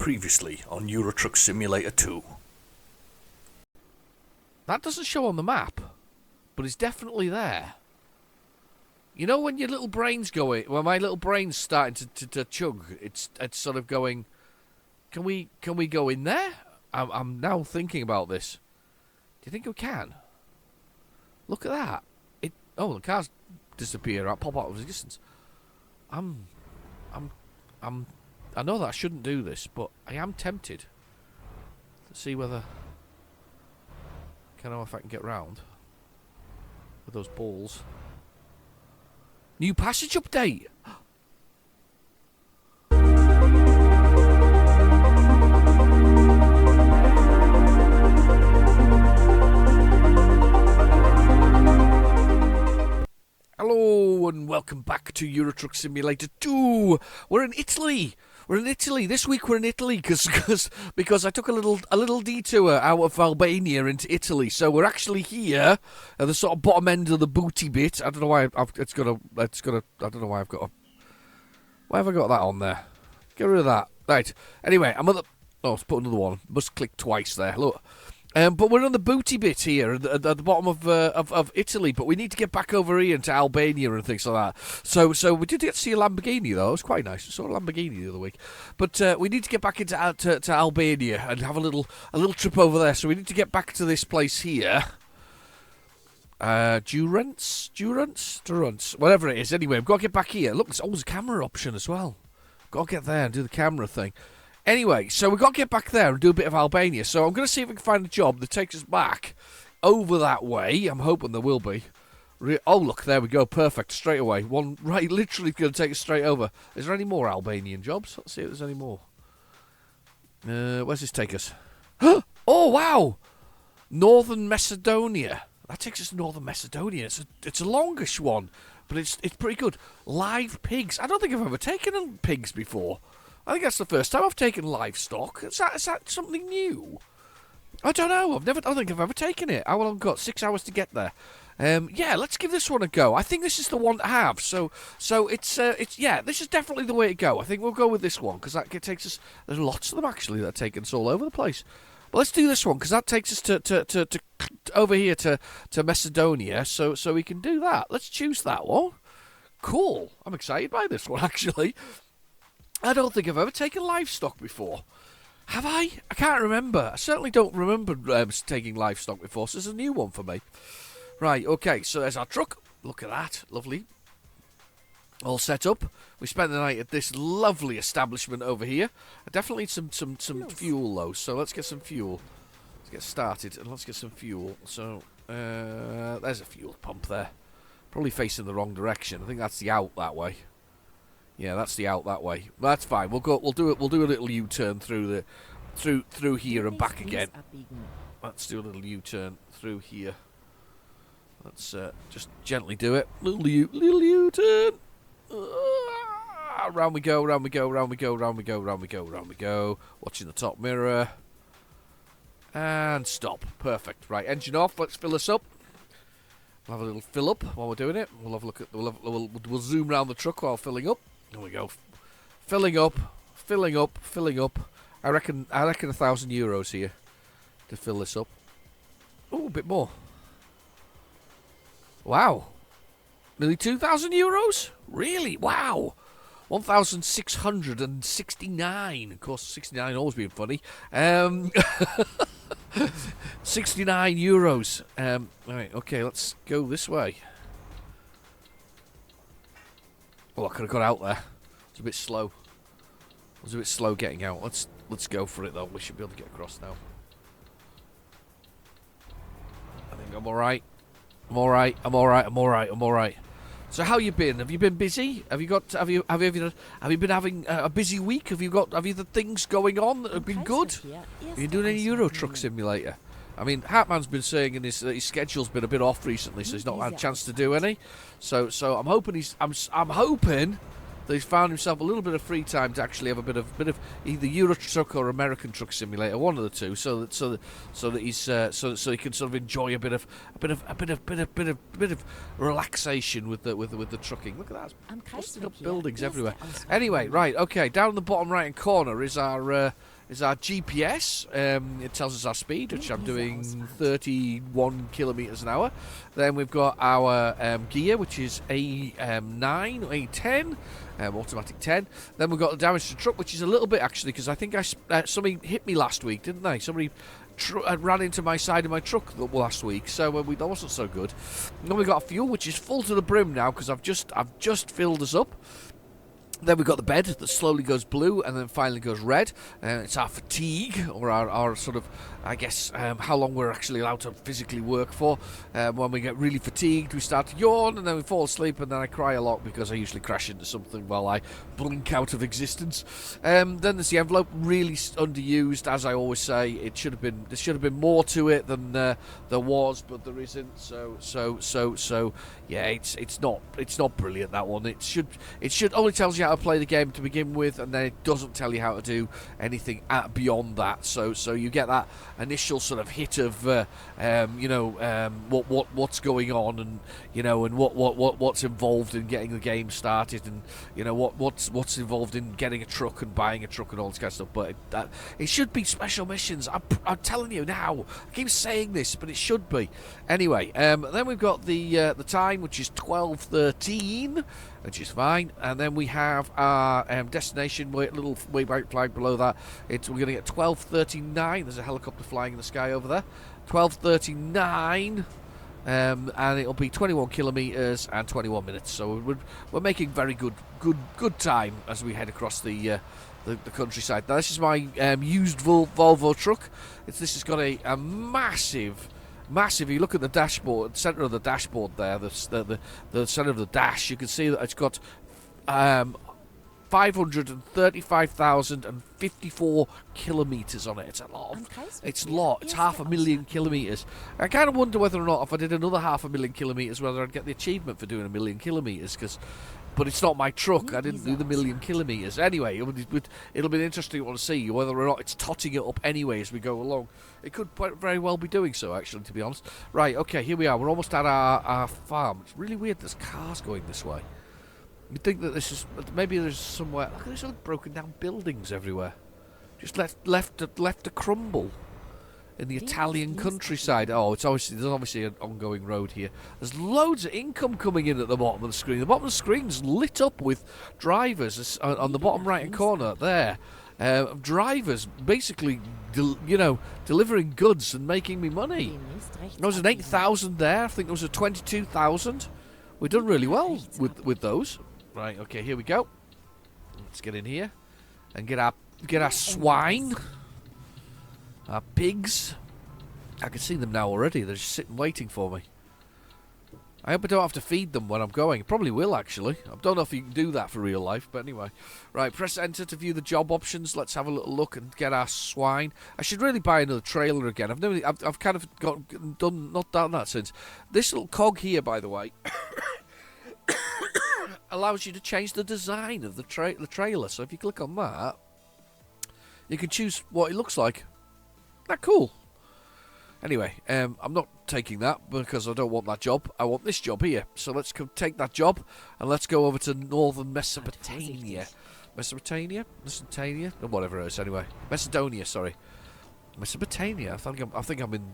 Previously on Euro Truck Simulator 2. That doesn't show on the map, but it's definitely there. You know when your little brain's going, when my little brain's starting to chug, it's sort of going, can we go in there? I'm now thinking about this. Do you think we can? Look at that. The cars disappear, pop out of existence. I know that I shouldn't do this, but I am tempted to see whether if I can get round with those balls. New passage update. Hello and welcome back to Euro Truck Simulator 2. We're in Italy. This week we're in Italy because I took a little detour out of Albania into Italy. So we're actually here at the sort of bottom end of the booty bit. I don't know why I don't know why I've got why have I got that on there? Get rid of that. Right. Anyway, let's put another one. Must click twice there. Look. But we're on the booty bit here at the bottom of Italy, but we need to get back over here into Albania and things like that. So we did get to see a Lamborghini though. It was quite nice. I saw a Lamborghini the other week. But we need to get back into to Albania and have a little trip over there. So we need to get back to this place here. Durance, whatever it is. Anyway, we've got to get back here. Look, there's always a camera option as well. Got to get there and do the camera thing. Anyway, so we've got to get back there and do a bit of Albania. So I'm going to see if we can find a job that takes us back over that way. I'm hoping there will be. Oh, look, there we go. Perfect. Straight away. One right, literally going to take us straight over. Is there any more Albanian jobs? Let's see if there's any more. Where's this take us? Oh, wow! Northern Macedonia. That takes us to Northern Macedonia. It's a longish one, but it's pretty good. Live pigs. I don't think I've ever taken pigs before. I think that's the first time I've taken livestock. Is that something new? I don't know. I don't think I've ever taken it. I've got 6 hours to get there. Yeah, let's give this one a go. I think this is the one to have. So it's this is definitely the way to go. I think we'll go with this one because that takes us. There's lots of them actually that are taking us all over the place. But let's do this one because that takes us to over here to Macedonia. So we can do that. Let's choose that one. Cool. I'm excited by this one actually. I don't think I've ever taken livestock before. Have I? I can't remember. I certainly don't remember taking livestock before, so this is a new one for me. Right, okay, so there's our truck. Look at that. Lovely. All set up. We spent the night at this lovely establishment over here. I definitely need some fuel, though, so let's get some fuel. Let's get started, and let's get some fuel. So, there's a fuel pump there. Probably facing the wrong direction. I think that's the out that way. Yeah, that's the out that way. That's fine. We'll do a little U-turn through here and back again. Let's do a little U-turn through here. Let's just gently do it. Little U-turn. Round we go. Watching the top mirror. And stop. Perfect. Right, engine off. Let's fill this up. We'll have a little fill up while we're doing it. We'll have a look at. We'll zoom around the truck while filling up. There we go. Filling up. I reckon €1,000 here to fill this up. Oh, a bit more. Wow. Nearly €2,000? Really? Wow. 1,669. Of course, 69 always being funny. €69. Right, okay, let's go this way. Oh, I could have got out there. It's a bit slow. I was a bit slow getting out. Let's go for it though. We should be able to get across now. I think I'm alright. I'm alright. So how you been? Have you been busy? Have you been having a busy week? Have you the things going on that have been good? Have you doing any Euro Truck Simulator? I mean, Hartman's been saying in his schedule's been a bit off recently, so he's not had a chance to do any. So I'm hoping I'm hoping that he's found himself a little bit of free time to actually have a bit of either Euro Truck or American Truck Simulator, one of the two, so that he can sort of enjoy a bit of relaxation with the trucking. Look at that, busted up buildings everywhere. Anyway, right, okay, down in the bottom right hand corner is our is our GPS. It tells us our speed, which I'm doing 31 kilometers an hour. Then we've got our gear, which is A9 or A10, automatic 10. Then we've got the damage to the truck, which is a little bit actually, because I think somebody hit me last week, didn't they? Somebody ran into my side of my truck last week, so that wasn't so good. And then we got fuel, which is full to the brim now because I've just filled us up. Then we've got the bed that slowly goes blue and then finally goes red. It's our fatigue, or our sort of, I guess, how long we're actually allowed to physically work for. When we get really fatigued, we start to yawn and then we fall asleep, and then I cry a lot because I usually crash into something while I blink out of existence. Then there's the envelope, really underused, as I always say. There should have been more to it than there was, but there isn't. So yeah, it's not brilliant, that one. It should only tells you how to play the game to begin with, and then it doesn't tell you how to do anything beyond that. So you get that initial sort of hit of what's going on, and and what's involved in getting the game started, and what's involved in getting a truck and buying a truck and all this kind of stuff. But it should be special missions. I'm telling you now. I keep saying this, but it should be. Anyway, then we've got the time, which is 12:13. Which is fine, and then we have our destination, little waypoint flag below that. We're going to get 12:39. There's a helicopter flying in the sky over there. 12:39, and it'll be 21 kilometers and 21 minutes. So we're making very good time as we head across the countryside. Now this is my used Volvo truck. This has got a massive. If you look at the dashboard, center of the dashboard there, the center of the dash, you can see that it's got 535,054 kilometers on it. It's a lot. It's a lot. It's 500,000 kilometers. I kind of wonder whether or not, if I did another 500,000 kilometers, whether I'd get the achievement for doing 1,000,000 kilometers, but it's not my truck. I didn't do the 1,000,000 kilometers. Anyway, it'll be interesting to see whether or not it's totting it up anyway as we go along. It could very well be doing so, actually, to be honest. Right, okay, here we are. We're almost at our farm. It's really weird there's cars going this way. You'd think that maybe there's somewhere. Look, there's all broken down buildings everywhere. Just left to crumble in the Italian countryside. Oh, there's obviously an ongoing road here. There's loads of income coming in at the bottom of the screen. The bottom of the screen's lit up with drivers on the bottom right hand corner there. Drivers basically, delivering goods and making me money. There was an 8,000 there. I think there was a 22,000. We've done really well with those. Right, okay, here we go. Let's get in here and get our swine, our pigs. I can see them now already. They're just sitting waiting for me. I hope I don't have to feed them when I'm going. I probably will, actually. I don't know if you can do that for real life, but anyway. Right, press enter to view the job options. Let's have a little look and get our swine. I should really buy another trailer again. I've kind of not done that since. This little cog here, by the way, allows you to change the design of the trailer. So if you click on that, you can choose what it looks like. Isn't that cool? Anyway, I'm not taking that because I don't want that job. I want this job here. So let's take that job and let's go over to northern Mesopotamia. Mesopotamia, or whatever it is. Anyway, Macedonia. Sorry, Mesopotamia. I think I'm in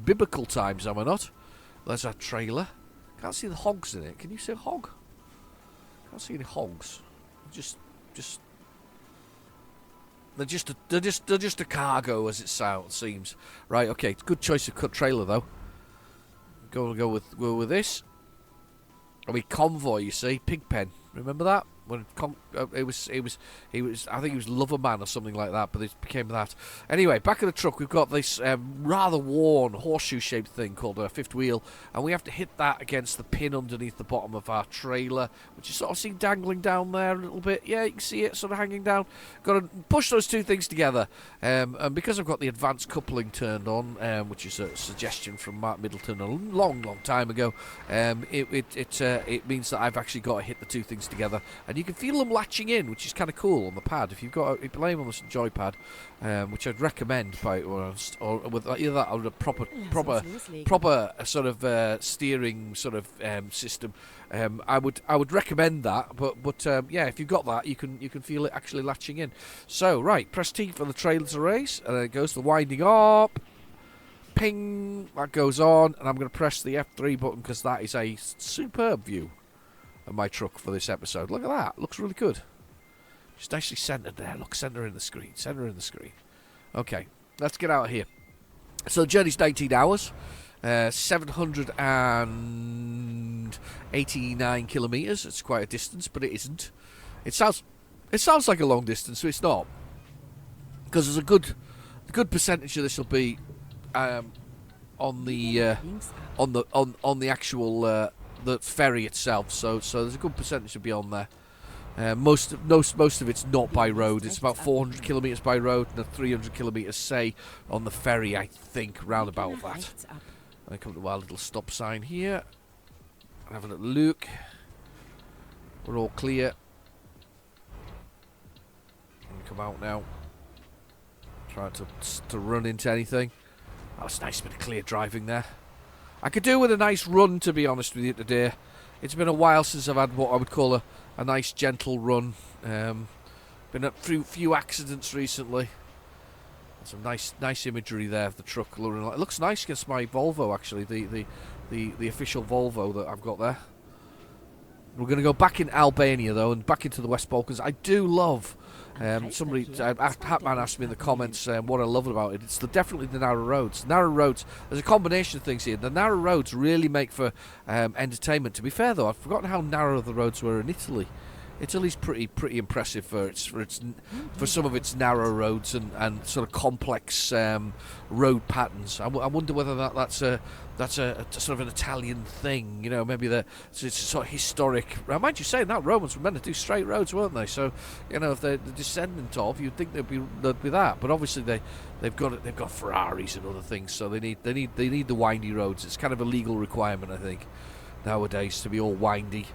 biblical times. Am I not? There's our trailer. Can't see the hogs in it. Can you see a hog? Can't see any hogs. They're just a cargo, as it seems. Right, okay, good choice of trailer though. Go with this. Convoy, you see, Pigpen. Remember that? When he was I think he was Loverman or something like that, but it became that. Anyway, back in the truck we've got this rather worn horseshoe-shaped thing called a fifth wheel, and we have to hit that against the pin underneath the bottom of our trailer, which you sort of see dangling down there a little bit. Yeah, you can see it sort of hanging down. Got to push those two things together, and because I've got the advanced coupling turned on, which is a suggestion from Mark Middleton a long time ago, it means that I've actually got to hit the two things things together, and you can feel them latching in, which is kind of cool on the pad. If you've got a blame on the joypad, which I'd recommend or with either that or a proper sort of steering sort of system, I would recommend that. But yeah, if you've got that, you can feel it actually latching in. So right, press T for the trailer to race, and then it goes to the winding up. Ping, that goes on, and I'm going to press the F3 button because that is a superb view of my truck for this episode. Look at that, looks really good. Just nicely centered there. Look, center in the screen. Okay, let's get out of here. So the journey's 19 hours, 789 kilometres. It's quite a distance, but it isn't. It sounds like a long distance, but it's not, because there's a good percentage of this will be on the actual the ferry itself. So there's a good percentage to be on there. Most of it's not by road. It's about 400 kilometres by road and 300 kilometres, say, on the ferry, I think, round about that. I come to our little stop sign here. Have a little look. We're all clear. Come out now. Trying to run into anything. That was a nice bit of clear driving there. I could do with a nice run, to be honest with you, today. It's been a while since I've had what I would call a nice gentle run. Been at a few accidents recently. Some nice imagery there of the truck. It looks nice against my Volvo, actually, the official Volvo that I've got there. We're going to go back in Albania, though, and back into the West Balkans. I do love... somebody, Hatman asked me in the comments what I love about it. It's definitely the narrow roads. Narrow roads, there's a combination of things here. The narrow roads really make for entertainment. To be fair, though, I've forgotten how narrow the roads were in Italy. Italy's pretty impressive for some of its narrow roads and sort of complex road patterns. I wonder whether that's a sort of an Italian thing, you know. Maybe it's sort of historic. Mind you saying that, Romans were meant to do straight roads, weren't they? So, you know, if they're the descendant of, you'd think they'd be that. But obviously they've got Ferraris and other things, so they need the windy roads. It's kind of a legal requirement, I think, nowadays, to be all windy.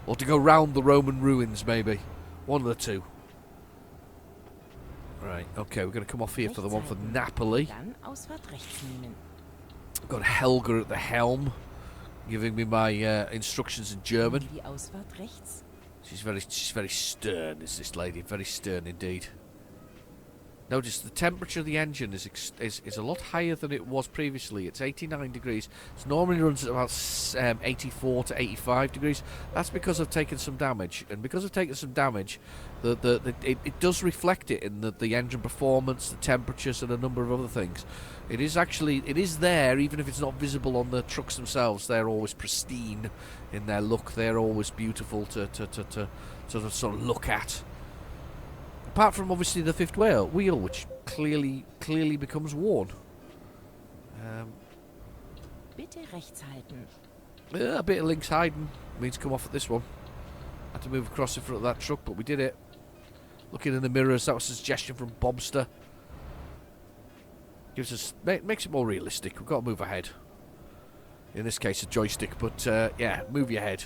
Or to go round the Roman ruins, maybe. One of the two. Right, okay, we're going to come off here for the one for Napoli. I've got Helga at the helm, giving me my instructions in German. She's very stern, is this lady. Very stern indeed. Notice the temperature of the engine is a lot higher than it was previously. It's 89 degrees. It normally runs at about 84 to 85 degrees. That's because I've taken some damage. And because I've taken some damage, it does reflect it in the engine performance, the temperatures, and a number of other things. It is there, even if it's not visible on the trucks themselves. They're always pristine in their look. They're always beautiful to sort of look at. Apart from obviously the fifth wheel, which clearly becomes worn. Bitte rechts halten. Yeah, a bit of links hiding means come off at this one. Had to move across in front of that truck, but we did it. Looking in the mirrors, that was a suggestion from Bobster. Makes it more realistic. We've got to move ahead. In this case, a joystick, but yeah, move your head.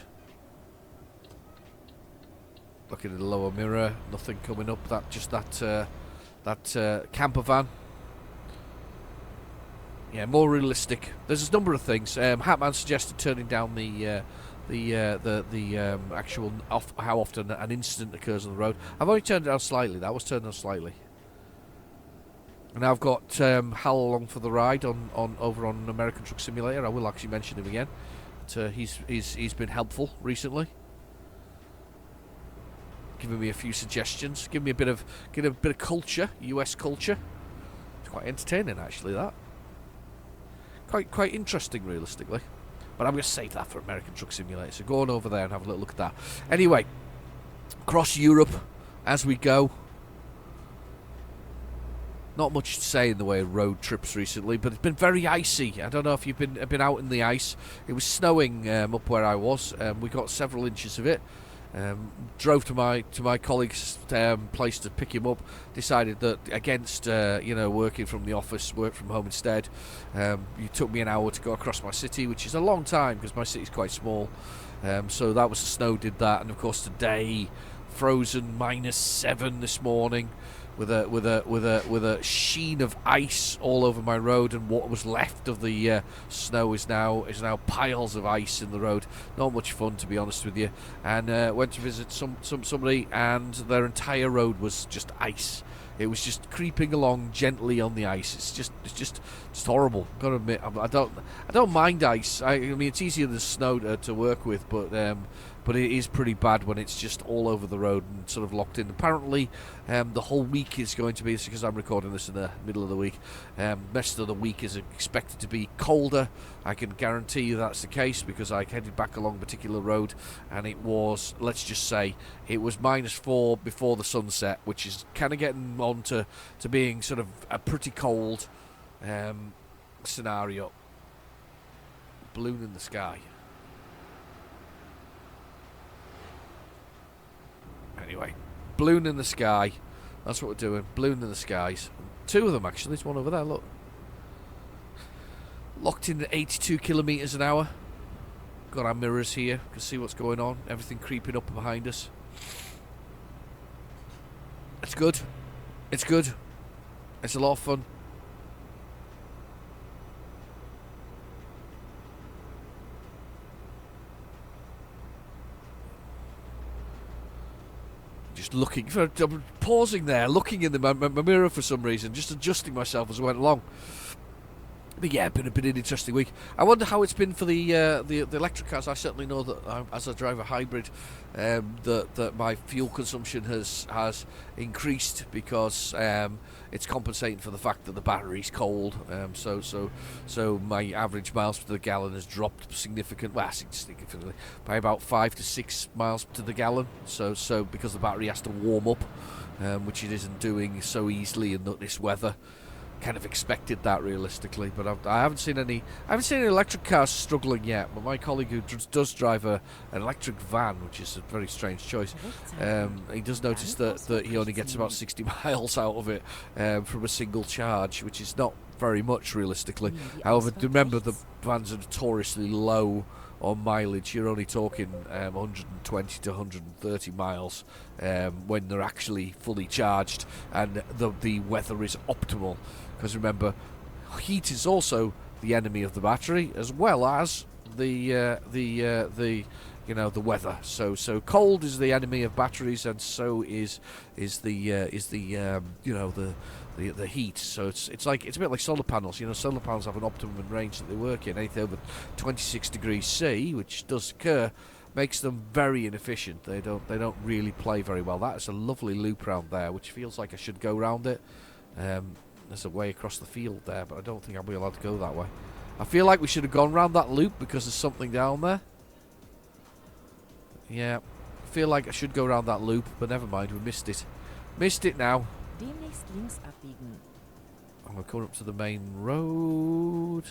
Looking in the lower mirror, nothing coming up. That camper van. Yeah, more realistic. There's a number of things. Hatman suggested turning down the actual how often an incident occurs on the road. I've only turned it down slightly. That was turned down slightly. And I've got Hal along for the ride over on American Truck Simulator. I will actually mention him again. But, he's been helpful recently. Giving me a few suggestions, giving me a bit of culture, US culture. It's quite entertaining, actually. That quite interesting, realistically. But I'm going to save that for American Truck Simulator. So go on over there and have a little look at that. Anyway, across Europe as we go. Not much to say in the way of road trips recently, but it's been very icy. I don't know if you've been out in the ice. It was snowing up where I was. We got several inches of it. Drove to my colleague's place to pick him up. Decided that against working from the office, work from home instead. It took me an hour to go across my city, which is a long time because my city's quite small. So that was the snow did that, and of course today, frozen -7 this morning, with a sheen of ice all over my road, and what was left of the snow is now piles of ice in the road. Not much fun, to be honest with you. And went to visit somebody, and their entire road was just ice. It was just creeping along gently on the ice. It's just horrible. Gotta admit, I don't mind ice. I mean, it's easier than snow to work with, but it is pretty bad when it's just all over the road and sort of locked in. Apparently, the whole week is going to be, because I'm recording this in the middle of the week, rest of the week is expected to be colder. I can guarantee you that's the case, because I headed back along a particular road, and it was, let's just say, it was -4 before the sunset, which is kind of getting on to being sort of a pretty cold scenario. Balloon in the sky. Anyway, balloon in the sky. That's what we're doing. Balloon in the skies. 2 of them, actually. There's one over there, look. Locked in at 82 kilometres an hour. Got our mirrors here. Can see what's going on. Everything creeping up behind us. It's good. It's good. It's a lot of fun. Just looking for, pausing there, looking in my mirror for some reason, just adjusting myself as I went along. But yeah, been an interesting week. I wonder how it's been for the electric cars. I certainly know that as I drive a hybrid, that my fuel consumption has increased, because it's compensating for the fact that the battery's cold. So my average miles to the gallon has dropped significantly by about 5 to 6 miles to the gallon. So because the battery has to warm up, which it isn't doing so easily in this weather. Kind of expected that realistically, but I haven't seen any electric cars struggling yet. But my colleague who does drive an electric van, which is a very strange choice, he does notice that he only gets about 60 miles out of it from a single charge, which is not very much realistically. However, remember, the vans are notoriously low on mileage. You're only talking 120 to 130 miles when they're actually fully charged, and the weather is optimal. Because remember, heat is also the enemy of the battery, as well as the weather. So cold is the enemy of batteries, and so is the heat. So it's a bit like solar panels. Solar panels have an optimum range that they work in. Anything over 26 degrees C, which does occur, makes them very inefficient. They don't really play very well. That is a lovely loop round there, which feels like I should go round it. There's a way across the field there, but I don't think I'll be allowed to go that way. I feel like we should have gone round that loop because there's something down there. Yeah, I feel like I should go around that loop, but never mind, we missed it. Missed it now. Demnächst links abbiegen. I'm coming up to the main road.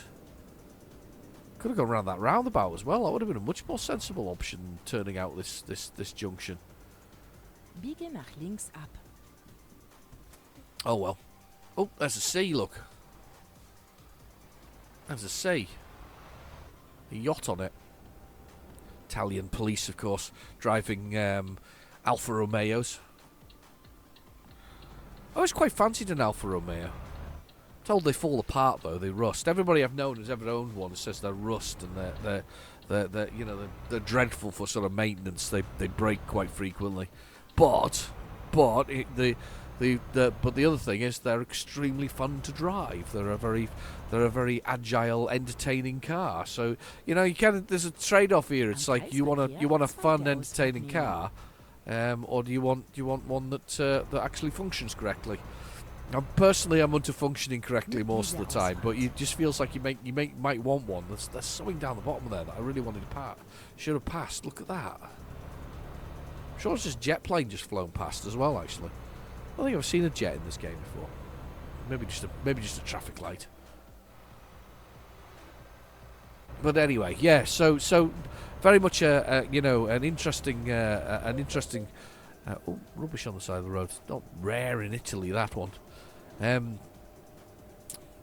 Could have gone around that roundabout as well. That would have been a much more sensible option than turning out this junction. Biege nach links ab. Oh well. Oh, there's a sea, look. There's a sea. A yacht on it. Italian police, of course, driving Alfa Romeos. I always quite fancied an Alfa Romeo. Told they fall apart though, they rust. Everybody I've known who's ever owned one says they rust, and they're dreadful for sort of maintenance. They break quite frequently. But the other thing is they're extremely fun to drive. They're a very agile, entertaining car. So there's a trade-off here. It's like you want a fun, entertaining car, or do you want one that actually functions correctly? Personally, I'm into functioning correctly most of the time, but it just feels like you might want one. There's something down the bottom there that I really wanted to pass. Should have passed. Look at that. I'm sure it's just jet plane just flown past as well. Actually, I don't think I've seen a jet in this game before. Maybe just a traffic light. But anyway, yeah. So very much an interesting rubbish on the side of the road. Not rare in Italy, that one.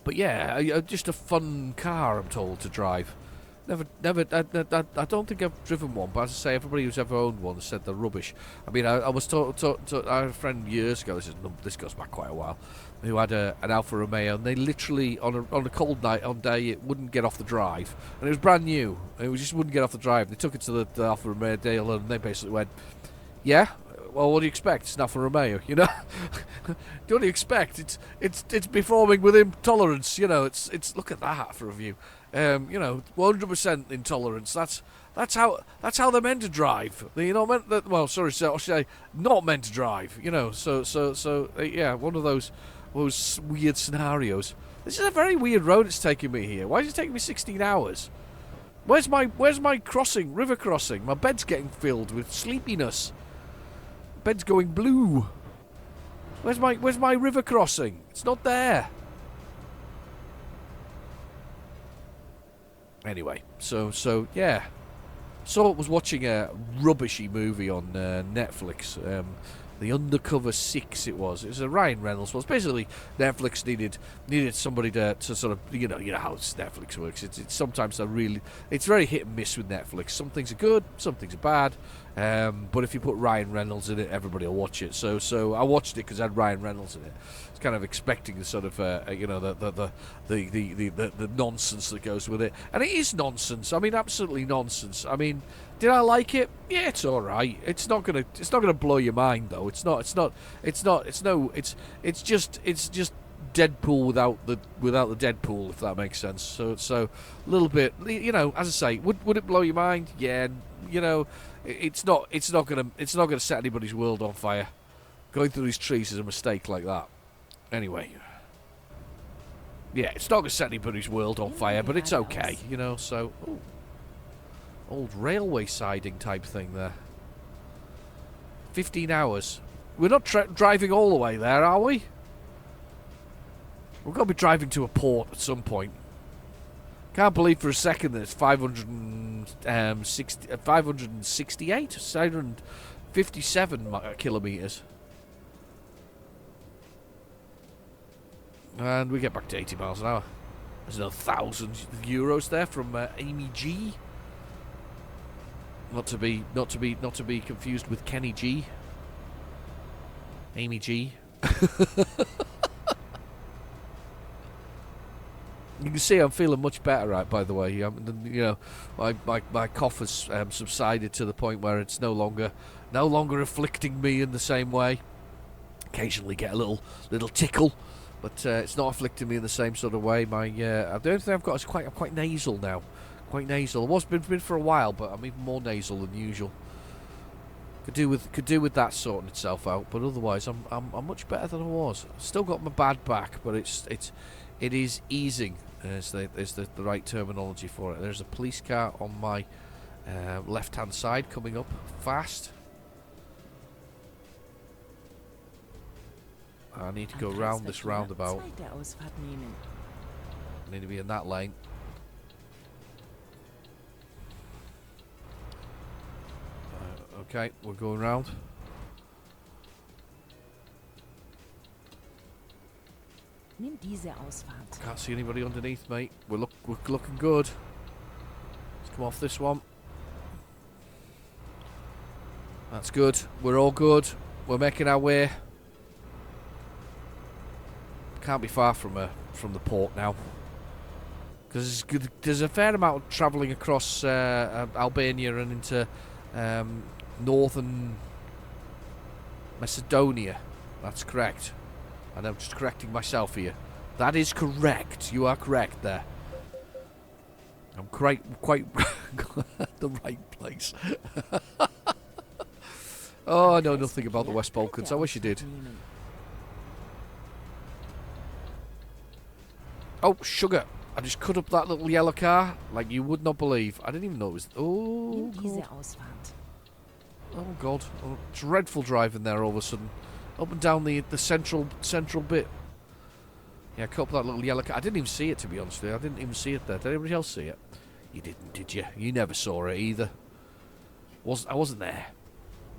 But yeah, just a fun car, I'm told, to drive. Never. I don't think I've driven one, but as I say, everybody who's ever owned one has said they're rubbish. I mean, I was I had a friend years ago. This goes back quite a while, who had an Alfa Romeo, and they literally on a cold night on day it wouldn't get off the drive, and it was brand new, and it just wouldn't get off the drive. They took it to the Alfa Romeo dealer, and they basically went, "Yeah, well, what do you expect? It's an Alfa Romeo, you know. What do you expect? It's performing within tolerance, you know. It's look at that for a view." You know, 100% intolerance. That's how they're meant to drive. You know, I'll say not meant to drive. You know, yeah, one of those weird scenarios. This is a very weird road it's taking me here. Why is it taking me 16 hours? Where's my crossing, river crossing? My bed's getting filled with sleepiness. Bed's going blue. Where's my river crossing? It's not there. Anyway, so yeah. So I was watching a rubbishy movie on Netflix. The Undercover 6 it was. It was a Ryan Reynolds one. Basically, Netflix needed somebody to sort of, you know how Netflix works. It's sometimes it's very hit and miss with Netflix. Some things are good, some things are bad. But if you put Ryan Reynolds in it, everybody will watch it. So I watched it because I had Ryan Reynolds in it. I was kind of expecting the sort of the nonsense that goes with it, and it is nonsense. I mean, absolutely nonsense. I mean, did I like it? Yeah, it's all right. It's not gonna blow your mind though. It's just Deadpool without the Deadpool, if that makes sense. So a little bit, you know, as I say, would it blow your mind? Yeah, you know, it's not gonna set anybody's world on fire. Going through these trees is a mistake like that. Anyway, yeah, it's not gonna set anybody's world on fire, but it's okay, you know. So, ooh, old railway siding type thing there. 15 hours. We're not driving all the way there, are we? We've got to be driving to a port at some point. Can't believe for a second that it's 557 kilometres. And we get back to 80 miles an hour. There's another €1,000 there from Amy G. Not to be confused with Kenny G. Amy G. You can see I'm feeling much better, right? By the way, you know, my cough has subsided to the point where it's no longer afflicting me in the same way. Occasionally get a little tickle, but it's not afflicting me in the same sort of way. The only thing I've got is I'm quite nasal now. Quite nasal. It was been for a while, but I'm even more nasal than usual. Could do with that sorting itself out, but otherwise I'm much better than I was. Still got my bad back, but it is easing. Is the right terminology for it. There's a police car on my left hand side coming up fast. I need to go round this roundabout. I need to be in that lane. Okay, we're going round. Nimm diese Ausfahrt. Can't see anybody underneath, mate. We're looking good. Let's come off this one. That's good. We're all good. We're making our way. Can't be far from the port now. Because there's a fair amount of travelling across Albania and into northern Macedonia. That's correct. And I'm just correcting myself here. That is correct. You are correct there. I'm quite at the right place. Oh, I know nothing about the West Balkans. I wish you did. Oh, sugar. I just cut up that little yellow car like you would not believe. I didn't even know it was... Oh, God. Oh, God. Oh, dreadful driving there all of a sudden. Up and down the central bit. Yeah, cut up that little yellow car. I didn't even see it, to be honest with you. I didn't even see it there. Did anybody else see it? You didn't, did you? You never saw it either. I wasn't there.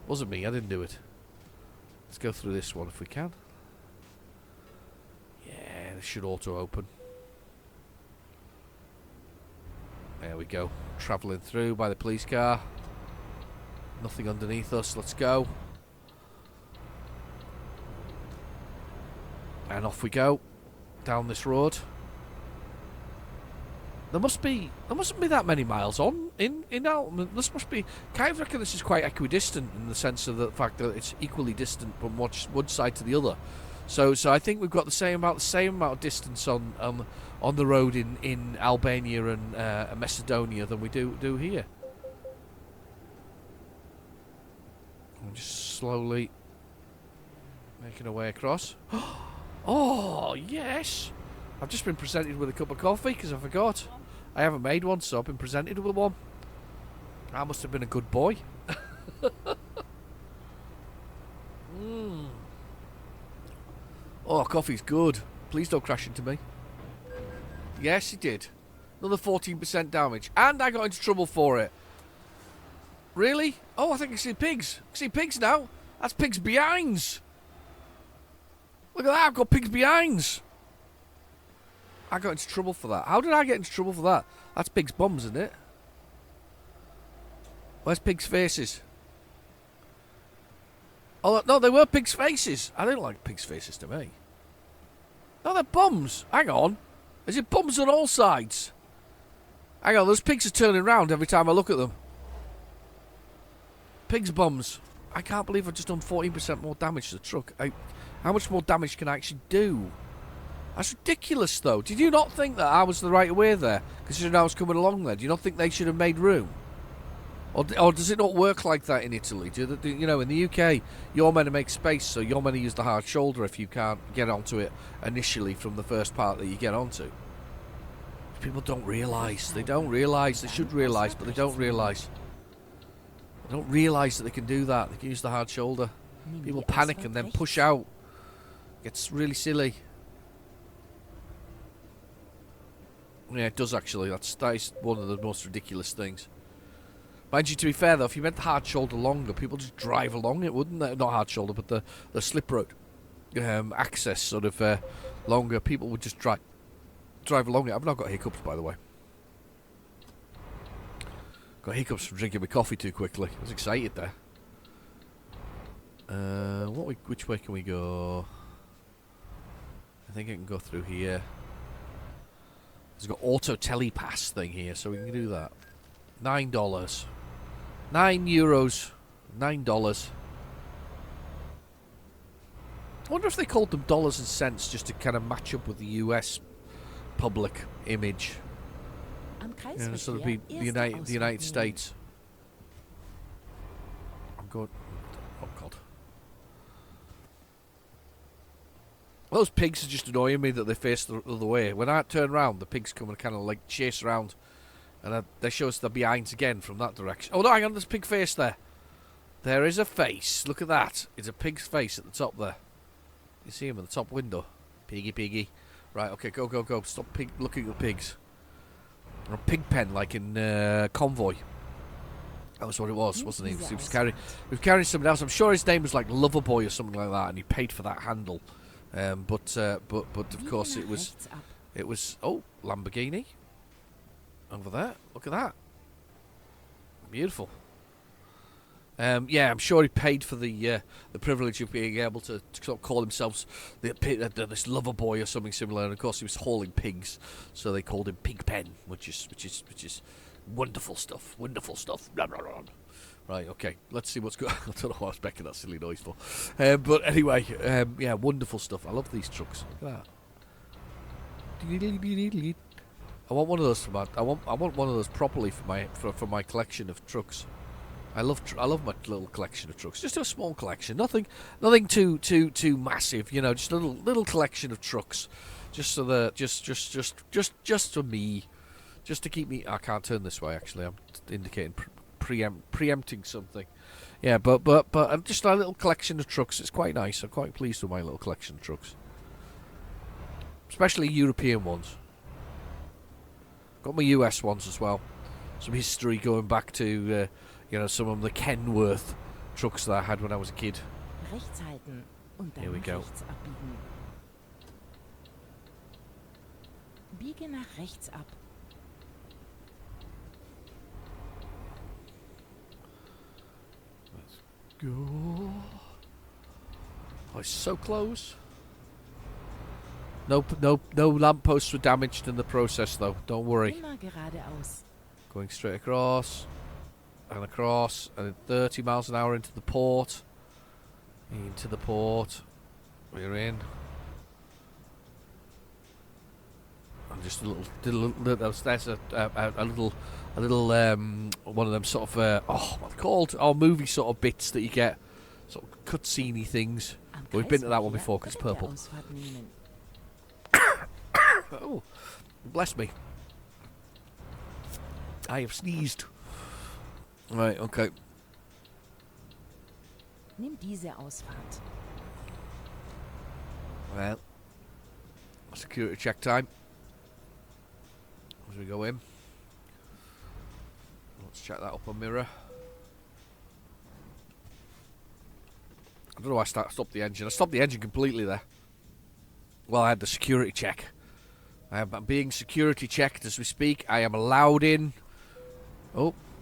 Wasn't me. I didn't do it. Let's go through this one if we can. Yeah, this should auto open. There we go. Travelling through by the police car. Nothing underneath us. Let's go. And off we go. Down this road. There mustn't be that many miles on in Alton. This must be. Kind of reckon this is quite equidistant in the sense of the fact that it's equally distant from one side to the other. So I think we've got the same amount of distance on the road in Albania and Macedonia than we do here. I'm just slowly making our way across. Oh yes, I've just been presented with a cup of coffee because I forgot. I haven't made one, so I've been presented with one. I must have been a good boy. Oh, coffee's good. Please don't crash into me. Yes, it did. Another 14% damage. And I got into trouble for it. Really? Oh, I think I see pigs. I see pigs now. That's pigs' behinds. Look at that. I've got pigs' behinds. I got into trouble for that. How did I get into trouble for that? That's pigs' bums, isn't it? Where's pigs' faces? Oh, no, they were pigs' faces. I don't like pigs' faces to me. No, they're bums. Hang on. Is it bums on all sides? Hang on, those pigs are turning around every time I look at them. Pigs' bums. I can't believe I've just done 14% more damage to the truck. How much more damage can I actually do? That's ridiculous, though. Did you not think that I was the right way there? Considering I was coming along there. Do you not think they should have made room? Or does it not work like that in Italy? You know, in the UK, you're meant to make space, so you're meant to use the hard shoulder if you can't get onto it initially from the first part that you get onto. People don't realise. They don't realise. They should realise, but they don't realise. They don't realise that they can do that. They can use the hard shoulder. People panic and then push out. Gets really silly. Yeah, it does actually. That is one of the most ridiculous things. Mind you, to be fair though, if you meant the hard shoulder longer, people just drive along it, wouldn't they? Not hard shoulder, but the slip road access sort of longer. People would just drive along it. I've not got hiccups, by the way. Got hiccups from drinking my coffee too quickly. I was excited there. Which way can we go? I think I can go through here. There's got auto telepass thing here, so we can do that. $9. €9. $9. I wonder if they called them dollars and cents just to kind of match up with the US public image. You know, sort of be the United States. I'm going. Oh God. Those pigs are just annoying me that they face the other way. When I turn around, the pigs come and kind of like chase around. And they show us their behinds again from that direction. Oh no, hang on, there's a pig face there. There is a face. Look at that. It's a pig's face at the top there. You see him in the top window. Piggy, piggy. Right, okay, go, go, go. Stop looking at the pigs. Or a pig pen like in Convoy. That was what it was, wasn't he? He was carrying something else. I'm sure his name was like Loverboy or something like that, and he paid for that handle. But of course it was oh, Lamborghini. Over there, look at that. Beautiful. Yeah, I'm sure he paid for the privilege of being able to sort of call himself this lover boy or something similar. And of course, he was hauling pigs, so they called him Pigpen, which is wonderful stuff. Wonderful stuff. Right, okay. Let's see what's going. I don't know why I was making that silly noise for. But anyway, yeah, wonderful stuff. I love these trucks. Look at that. I want one of those I want one of those properly for my collection of trucks. I love my little collection of trucks. Just a small collection, nothing too massive. You know, just a little collection of trucks, just so that just for me, just to keep me. I can't turn this way. Actually, I'm indicating preempting something. Yeah, but just a little collection of trucks. It's quite nice. I'm quite pleased with my little collection of trucks, especially European ones. Got my US ones as well. Some history going back to, you know, some of the Kenworth trucks that I had when I was a kid. Here we go. Biege nach rechts ab. go. Oh, it's so close. No lampposts were damaged in the process, though. Don't worry. Immer geradeaus. Going straight across. And across. And 30 miles an hour into the port. Into the port. We're in. And just a little there's a little one of them sort of what are they called? Oh, movie sort of bits that you get, sort of cutscene-y things. Am We've been to that one Kreisverkehr before because it's können wir purple. Ausfahrt nehmen. Oh, bless me. I have sneezed. Right, okay. Nimm diese Ausfahrt. Well, security check time. As we go in. Let's check that up on mirror. I don't know why I stopped the engine. I stopped the engine completely there. Well, I had the security check. I'm being security checked as we speak. I am allowed in.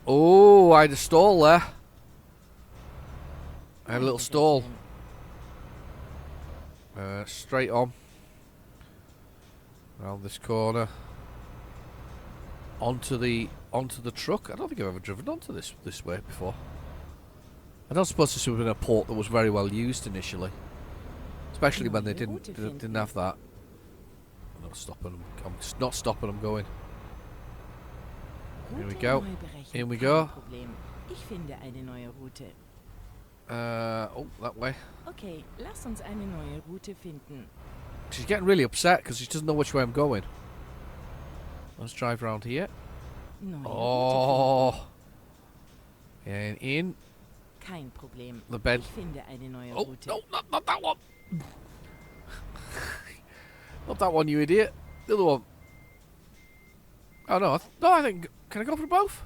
Oh, I had a stall there. I had a little stall. Straight on. Around this corner. Onto the truck. I don't think I've ever driven onto this way before. I don't suppose this would have been a port that was very well used initially. Especially when they didn't have that. I'm not stopping. I'm just not stopping. I'm going. Here we go. Here we go. Ich finde eine neue Route. Oh, that way. Okay, lass uns eine neue Route finden. She's getting really upset because she doesn't know which way I'm going. Let's drive around here. Neue Route Oh. And in. finden. Kein Problem. The bed. Ich finde eine neue Oh, Route. no, not that one. Not that one, you idiot. The other one. Oh, no. I think... Can I go for both?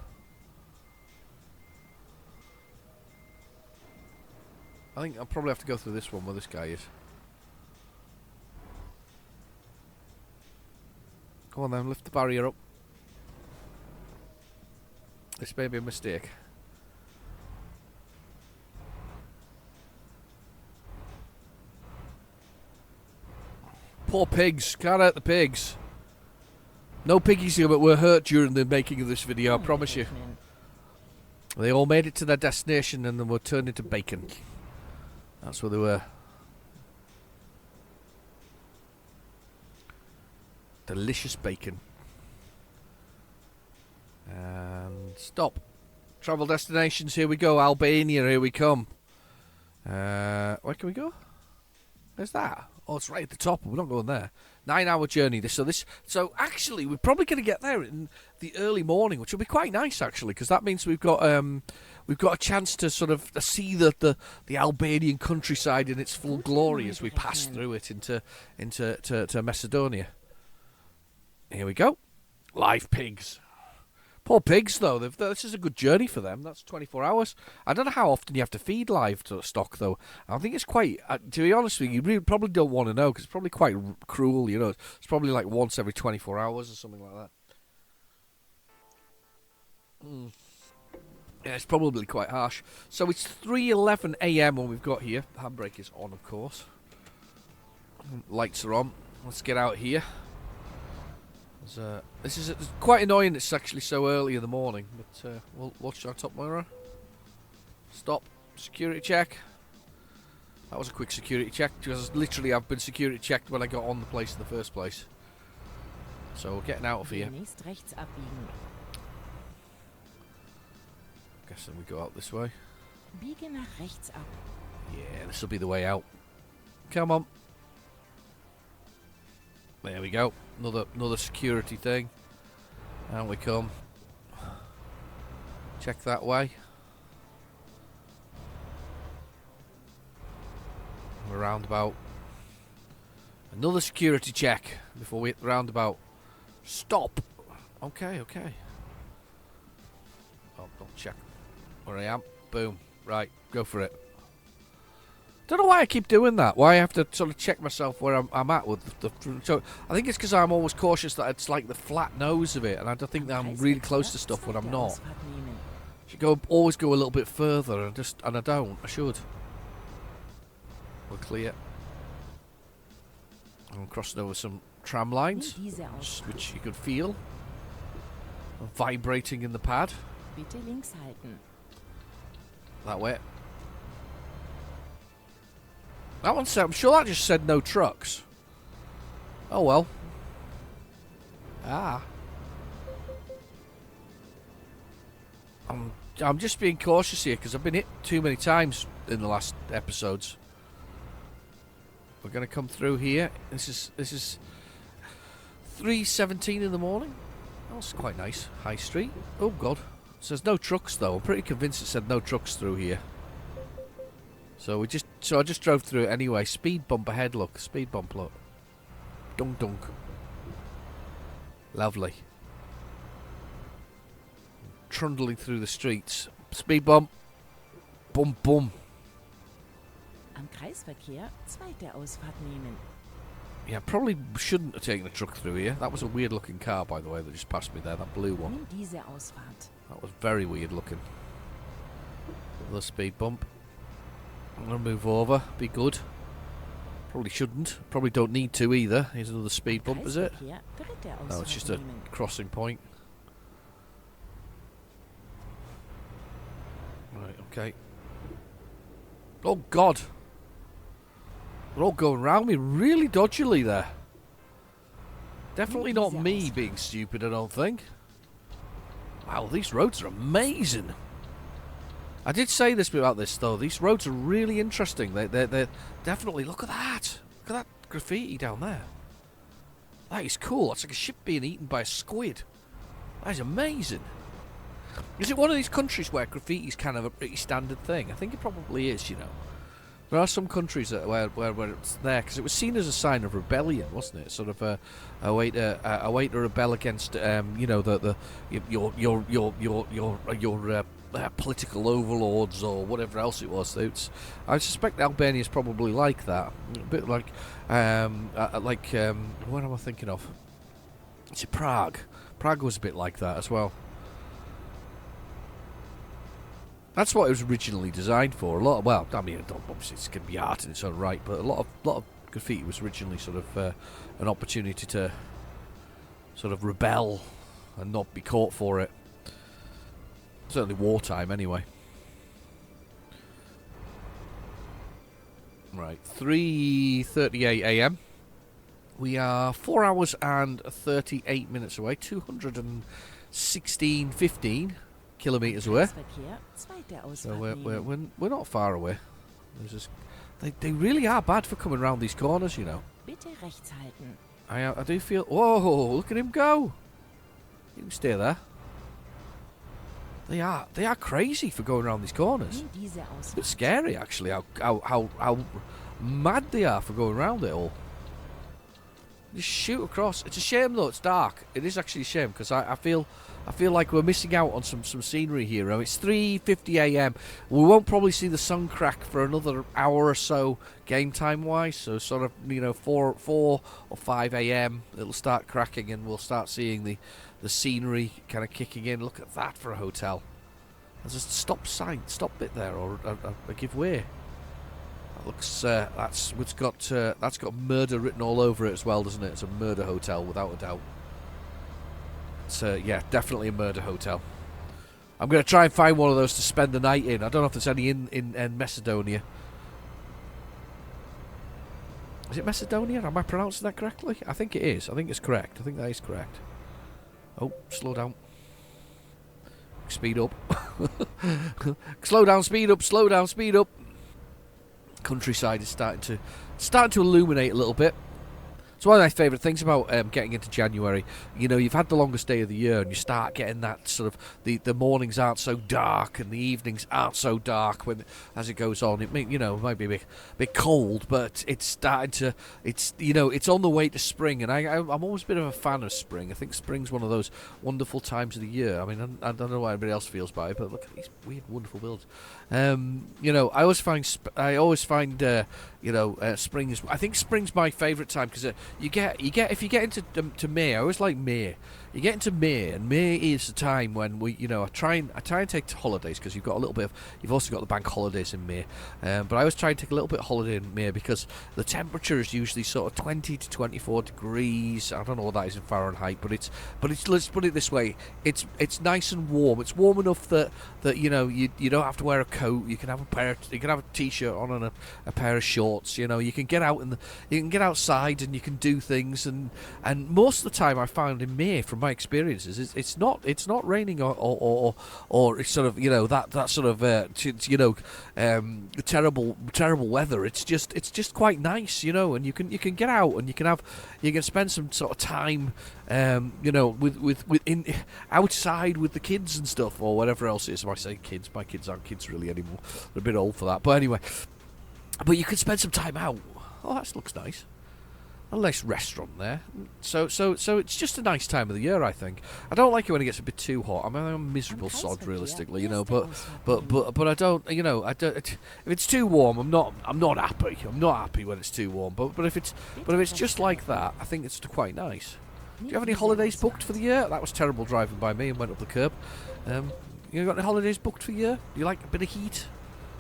I think I'll probably have to go through this one where this guy is. Come on then, lift the barrier up. This may be a mistake. Poor pigs. Can't hurt the pigs. No piggies here but were hurt during the making of this video, I promise you. They all made it to their destination and then were turned into bacon. That's where they were. Delicious bacon. And stop. Travel destinations, here we go. Albania, here we come. Where can we go? Where's that? Oh, it's right at the top. We're not going there. 9-hour journey. So actually, we're probably going to get there in the early morning, which will be quite nice actually, because that means we've got a chance to sort of see the Albanian countryside in its full glory as we pass through it into Macedonia. Here we go. Live pigs. Poor pigs, though. This is a good journey for them. That's 24 hours. I don't know how often you have to feed live stock, though. I think it's quite... to be honest with you, you really probably don't want to know, because it's probably quite cruel, you know. It's probably like once every 24 hours or something like that. Yeah, it's probably quite harsh. So it's 3:11 a.m. when we've got here. The handbrake is on, of course. Lights are on. Let's get out here. This is quite annoying it's actually so early in the morning, but we'll watch our top mirror. Stop. Security check. That was a quick security check, because literally I've been security checked when I got on the place in the first place. So we're getting out of here. Demnächst rechts abbiegen. Guessing we go out this way. Biege nach rechts ab. Yeah, this will be the way out. Come on. There we go. Another security thing. Out we come. Check that way. We're roundabout. Another security check before we hit the roundabout. Stop. Okay. Oh, don't check where I am. Boom. Right, go for it. Don't know why I keep doing that. Why I have to sort of check myself where I'm at with the. So I think it's because I'm always cautious that it's like the flat nose of it, and I don't think that I'm really close to stuff when I'm not. Should always go a little bit further, and I don't. I should. We're clear. I'm crossing over some tram lines, Nimm diese Ausfahrt. which you could feel vibrating in the pad. Bitte links halten. That way. That one said, I'm sure that just said no trucks. Oh well. I'm just being cautious here because I've been hit too many times in the last episodes. We're going to come through here. This is 3:17 in the morning. That's quite nice. High Street. Oh God. It says no trucks though. I'm pretty convinced it said no trucks through here. So I just drove through it anyway. Speed bump ahead. Look, speed bump. Look. Dunk dunk. Lovely. Trundling through the streets. Speed bump. Bum bum. Am Kreisverkehr zweite Ausfahrt nehmen. Yeah, probably shouldn't have taken a truck through here. That was a weird looking car, by the way, that just passed me there. That blue one. Nimm diese Ausfahrt. That was very weird looking. Another speed bump. I'm going to move over. Be good. Probably shouldn't. Probably don't need to either. Here's another speed bump, is it? Kreisverkehr dritte Ausfahrt No, it's just a nehmen. crossing point. Right, okay. Oh, God. They're all going round me really dodgily there. Definitely not me being stupid, I don't think. Wow, these roads are amazing. I did say this about this, though. These roads are really interesting. They're definitely... Look at that. Look at that graffiti down there. That is cool. That's like a ship being eaten by a squid. That is amazing. Is it one of these countries where graffiti is kind of a pretty standard thing? I think it probably is, you know. There are some countries where it's there because it was seen as a sign of rebellion, wasn't it? Sort of a way to rebel against, you know, your political overlords or whatever else it was. I suspect Albania is probably like that, a bit like what am I thinking of? It's Prague. Prague was a bit like that as well. That's what it was originally designed for. Obviously it's going to be art in its own right, but a lot of graffiti was originally sort of an opportunity to sort of rebel and not be caught for it. Certainly wartime, anyway. Right, 3:38 a.m. We are 4 hours and 38 minutes away, 216.15 kilometres away. Kreisverkehr zweite So Ausfahrt nehmen. we're not far away. They really are bad for coming around these corners, you know. Bitte rechts halten. I do feel... Whoa, look at him go. You can stay there. They are crazy for going around these corners. Nimm diese It's a bit Ausfahrt. scary, actually, how mad they are for going around it all. Just shoot across. It's a shame, though, it's dark. It is actually a shame, because I feel like we're missing out on some scenery here. It's 3:50 a.m. We won't probably see the sun crack for another hour or so, game time-wise. So sort of, you know, 4 or 5 a.m. it'll start cracking, and we'll start seeing the scenery kind of kicking in. Look at that for a hotel. There's a stop bit there, or a give way. That looks that's got murder written all over it as well, doesn't it? It's a murder hotel without a doubt. It's yeah, definitely a murder hotel. I'm going to try and find one of those to spend the night in. I don't know if there's any in Macedonia. Is it Macedonia? Am I pronouncing that correctly? I think it is. I think it's correct. I think that is correct. Oh, slow down. Speed up. Slow down, speed up, slow down, speed up. Countryside is starting to illuminate a little bit. It's one of my favourite things about getting into January. You know, you've had the longest day of the year, and you start getting that sort of the mornings aren't so dark and the evenings aren't so dark as it goes on. It might be a bit cold, but it's on the way to spring. And I'm always a bit of a fan of spring. I think spring's one of those wonderful times of the year. I mean, I don't know what anybody else feels about it, but look at these weird, wonderful builds. I always find spring is. I think spring's my favourite time because if you get into May, I always like May. you get into May, and May is the time when we, I try and take holidays, because you've also got the bank holidays in May. But I always try and take a little bit of holiday in May, because the temperature is usually sort of 20 to 24 degrees. I don't know what that is in Fahrenheit, but it's let's put it this way: it's nice and warm. It's warm enough that you don't have to wear a coat. You can have a t-shirt on and a pair of shorts. You can get out you can get outside and you can do things, and most of the time I found in May, from my experiences, it's not raining or it's sort of that sort of terrible weather. It's just quite nice, and you can get out and you can spend some sort of time with outside with the kids and stuff, or whatever else it is. I say kids, my kids aren't kids really anymore. They're a bit old for that. But anyway, you can spend some time out. Oh, that looks nice. A nice restaurant there. So it's just a nice time of the year, I think. I don't like it when it gets a bit too hot. I'm a miserable sod, realistically, but I don't, if it's too warm, I'm not happy. I'm not happy when it's too warm. But if it's just like that, I think it's quite nice. Do you have any holidays booked for the year? That was terrible driving by me and went up the curb. You got any holidays booked for the year? You like a bit of heat,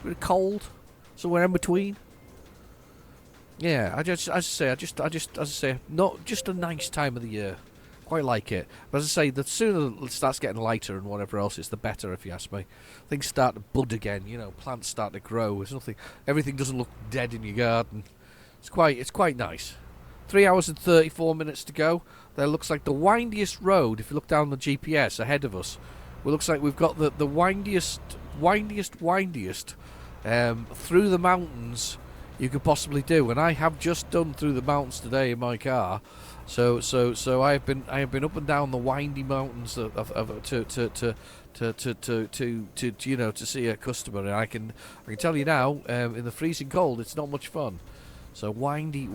a bit of cold, somewhere in between? Yeah, as I say, not just a nice time of the year. Quite like it. But as I say, the sooner it starts getting lighter and whatever else, it's the better, if you ask me. Things start to bud again. Plants start to grow. Everything doesn't look dead in your garden. It's quite nice. 3 hours and 34 minutes to go. There looks like the windiest road. If you look down the GPS ahead of us, it looks like we've got the windiest through the mountains you could possibly do, and I have just done through the mountains today in my car. So I have been up and down the windy mountains to see a customer, and I can tell you now, in the freezing cold, it's not much fun. So windy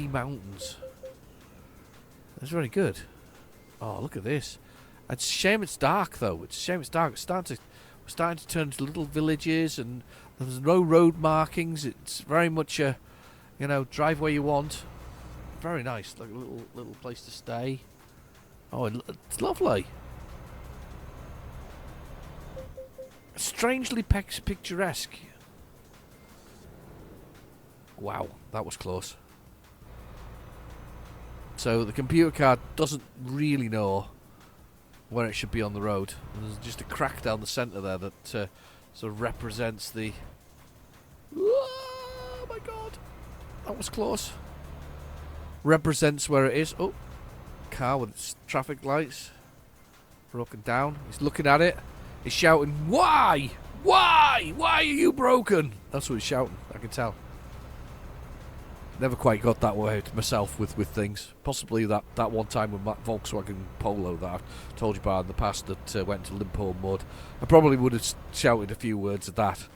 mountains. That's very good. Oh, look at this. It's a shame it's dark, though. It's a shame it's dark. We're starting to turn into little villages, and there's no road markings. It's very much a, drive where you want. Very nice, like a little place to stay. Oh, it's lovely. Strangely picturesque. Wow, that was close. So the computer card doesn't really know where it should be on the road. There's just a crack down the centre there that sort of represents the... Oh my god, that was close. Represents where it is. Oh, car with its traffic lights broken down. He's looking at it. He's shouting, "Why? Why? Why are you broken?" That's what he's shouting. I can tell. Never quite got that way myself with things. Possibly that one time with that Volkswagen Polo that I've told you about in the past that went to Limpo mud. I probably would have shouted a few words at that,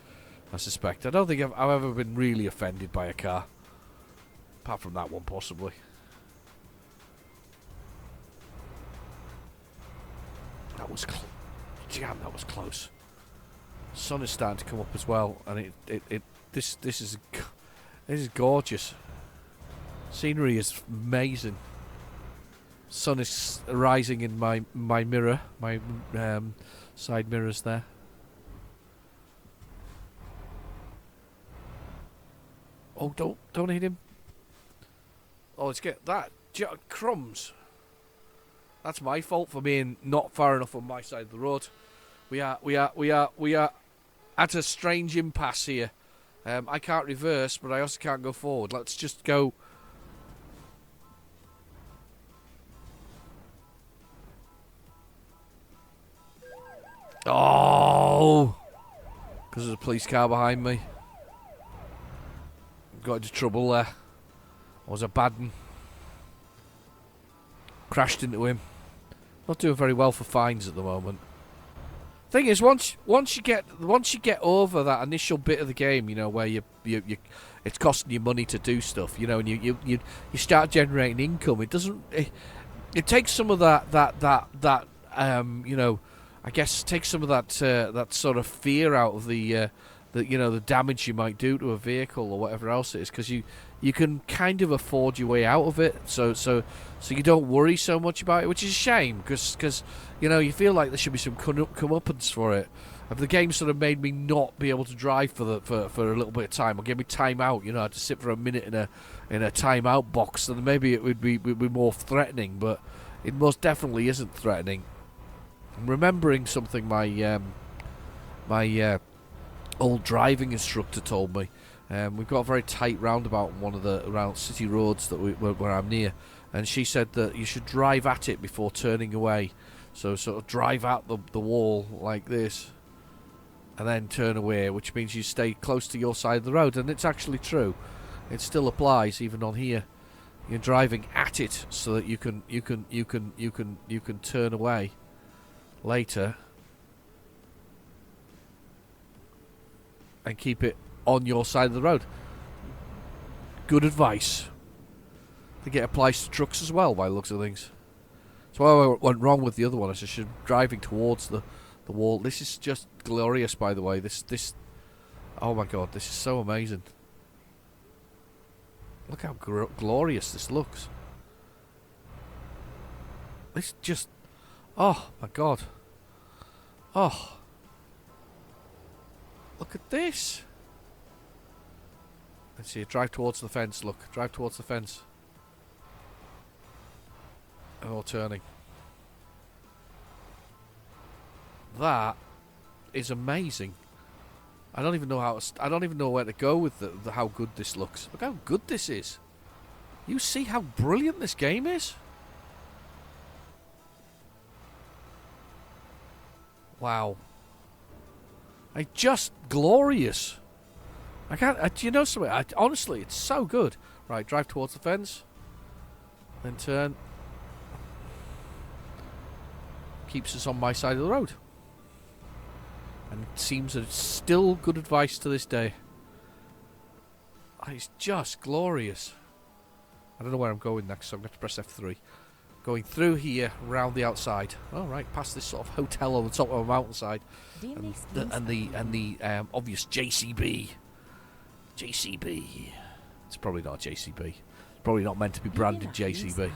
I suspect. I don't think I've ever been really offended by a car. Apart from that one, possibly. That was damn, that was close. Sun is starting to come up as well, and this is gorgeous. Scenery is amazing. Sun is rising in my mirror, my side mirrors there. Oh, don't hit him. Oh, let's get that. Crumbs. That's my fault for being not far enough on my side of the road. We are at a strange impasse here. I can't reverse, but I also can't go forward. Let's just go. Oh! Because there's a police car behind me. Got into trouble there. I was a bad one. Crashed into him. Not doing very well for fines at the moment. Thing is, once you get over that initial bit of the game, where you it's costing you money to do stuff, and you start generating income. It takes some of that I guess takes some of that sort of fear out of the damage you might do to a vehicle or whatever else it is, because you you can kind of afford your way out of it. So you don't worry so much about it, which is a shame because you feel like there should be some comeuppance for it. If the game sort of made me not be able to drive for a little bit of time, or gave me time out, I had to sit for a minute in a timeout box, then maybe it would be more threatening. But it most definitely isn't threatening. I'm remembering something my old driving instructor told me. We've got a very tight roundabout on one of the around city roads that where I'm near, and she said that you should drive at it before turning away. So sort of drive at the wall like this, and then turn away, which means you stay close to your side of the road. And it's actually true. It still applies even on here. You're driving at it so that you can turn away later and keep it on your side of the road. Good advice. I think it applies to trucks as well, by the looks of things. That's why I went wrong with the other one. I should be driving towards the wall. This is just glorious, by the way. This oh my god, this is so amazing. Look how glorious this looks. This just, oh my god. Oh, look at this. Let's see, drive towards the fence. Look, drive towards the fence. And all turning. That is amazing. I don't even know I don't even know where to go with how good this looks. Look how good this is. You see how brilliant this game is? Wow. Just glorious. I can't. Do you know something? Honestly, it's so good. Right, drive towards the fence. Then turn. Keeps us on my side of the road. And it seems that it's still good advice to this day. It's just glorious. I don't know where I'm going next, so I'm going to press F3. Going through here, round the outside. All right, past this sort of hotel on the top of a mountainside, and the obvious JCB. JCB. It's probably not JCB. It's probably not meant to be branded JCB. I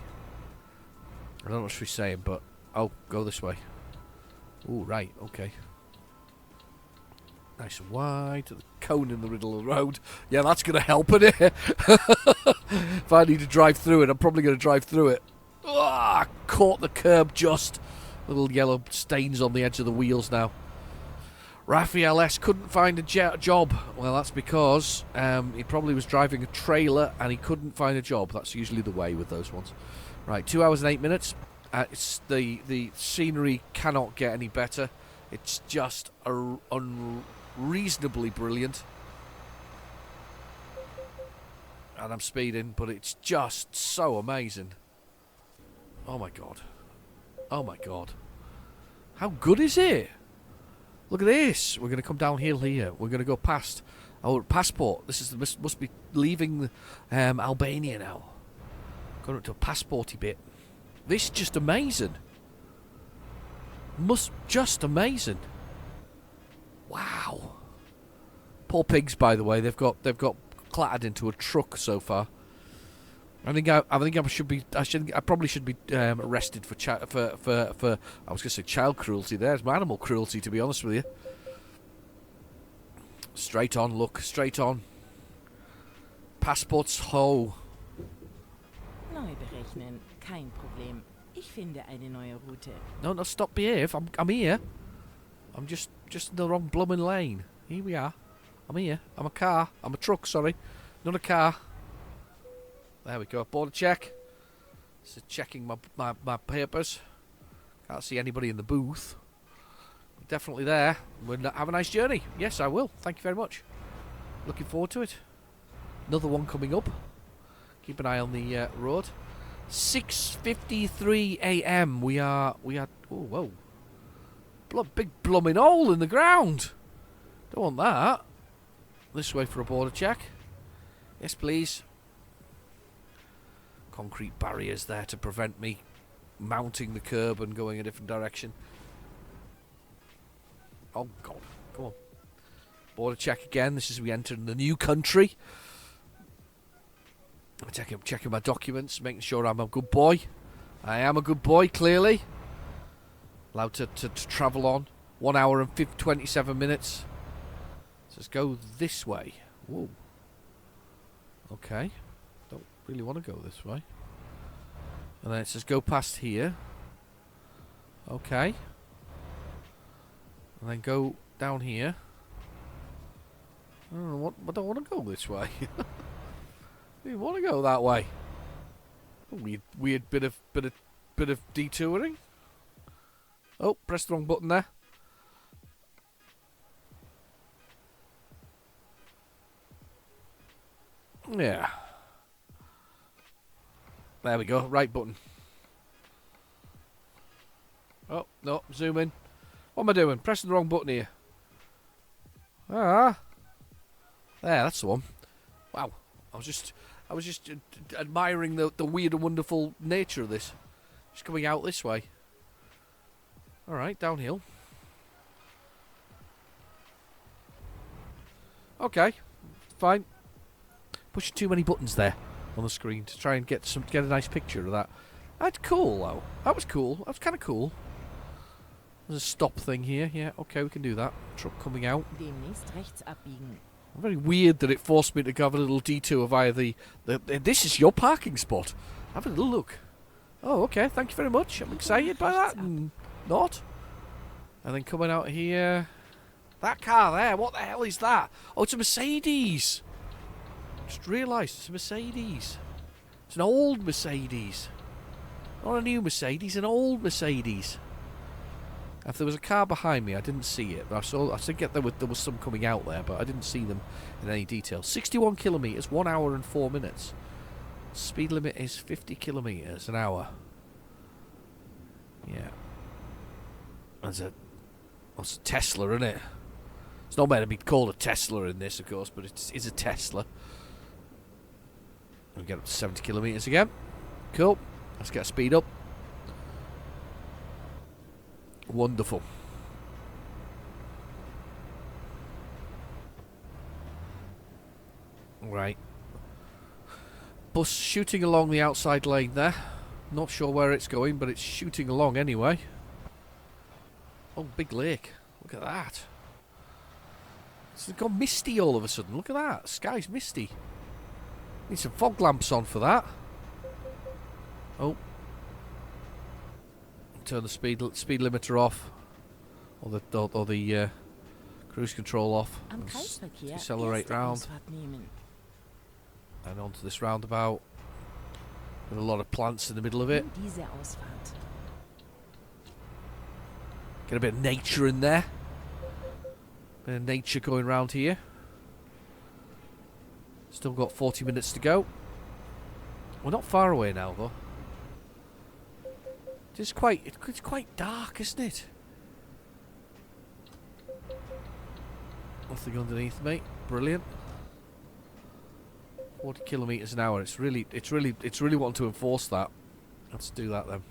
don't know what she's saying, but oh, go this way. Oh, right, okay. Nice and wide. The cone in the middle of the road. Yeah, that's going to help, isn't it? If I need to drive through it, I'm probably going to drive through it. Ah, caught the curb just. Little yellow stains on the edge of the wheels now. Raphael S. couldn't find a job. Well, that's because he probably was driving a trailer and he couldn't find a job. That's usually the way with those ones. Right, 2 hours and 8 minutes. It's the scenery cannot get any better. It's just unreasonably brilliant. And I'm speeding, but it's just so amazing. Oh my god. Oh my god. How good is it? Look at this. We're going to come downhill here. We're going to go past our passport. This must be leaving Albania now. Going up to a passporty bit. This is just amazing. Just amazing. Wow. Poor pigs, by the way. They've got clattered into a truck so far. I think I probably should be arrested for I was going to say child cruelty. There's my animal cruelty, to be honest with you. Straight on, look, straight on. Passports ho. Neu berechnen, kein Problem. Ich finde eine neue Route. No, stop, behave. I'm here. I'm just in the wrong blooming lane. Here we are. I'm here. I'm a car. I'm a truck, sorry. Not a car. There we go. Border check. This is checking my papers. Can't see anybody in the booth. Definitely there. Have a nice journey. Yes, I will. Thank you very much. Looking forward to it. Another one coming up. Keep an eye on the road. 6:53 a.m. We are. Oh, whoa! Big blooming hole in the ground. Don't want that. This way for a border check. Yes, please. Concrete barriers there to prevent me mounting the curb and going a different direction. Oh God! Come on. Border check again. This is we enter the new country. Checking my documents, making sure I'm a good boy. I am a good boy, clearly. Allowed to travel on. 1 hour and 27 minutes. So let's go this way. Whoa. Okay. Don't really want to go this way. And then it says go past here. Okay. And then go down here. I don't know what. I don't want to go this way. I didn't want to go that way. Weird bit of detouring. Oh, pressed the wrong button there. Yeah. There we go. Right button. Oh, no. Zoom in. What am I doing? Pressing the wrong button here. Ah. There, that's the one. Wow. I was just admiring the weird and wonderful nature of this. Just coming out this way. Alright, downhill. Okay. Fine. Pushing too many buttons there on the screen to try and get a nice picture of that. That's cool though. That was cool. That was kind of cool. There's a stop thing here. Yeah, okay, we can do that. Truck coming out. Demnächst rechts abbiegen. Very weird that it forced me to have a little detour via the this is your parking spot. Have a little look. Oh, okay. Thank you very much. I'm excited by that. Not. And then coming out here. That car there. What the hell is that? Oh, it's a Mercedes. Just realised it's a Mercedes. It's an old Mercedes. Not a new Mercedes, an old Mercedes. If there was a car behind me, I didn't see it. But I think there was some coming out there, but I didn't see them in any detail. 61 kilometres, 1 hour and 4 minutes. Speed limit is 50 kilometres an hour. Yeah. That's a Tesla, isn't it? It's not meant to be called a Tesla in this, of course, but it is a Tesla. We get up to 70 kilometres again. Cool. Let's get speed up. Wonderful. Right. Bus shooting along the outside lane there. Not sure where it's going, but it's shooting along anyway. Oh, big lake. Look at that. It's gone misty all of a sudden. Look at that. Sky's misty. Need some fog lamps on for that. Oh. Turn the speed limiter off, or the cruise control off. Am And Kreisverkehr decelerate erste round. Ausfahrt nehmen. And onto this roundabout with a lot of plants in the middle of it. Nimm diese Ausfahrt. Get a bit of nature in there. Bit of nature going round here. Still got 40 minutes to go. We're not far away now, though. It's quite dark, isn't it? Nothing underneath me. Brilliant. 40 kilometres an hour. It's really wanting to enforce that. Let's do that then.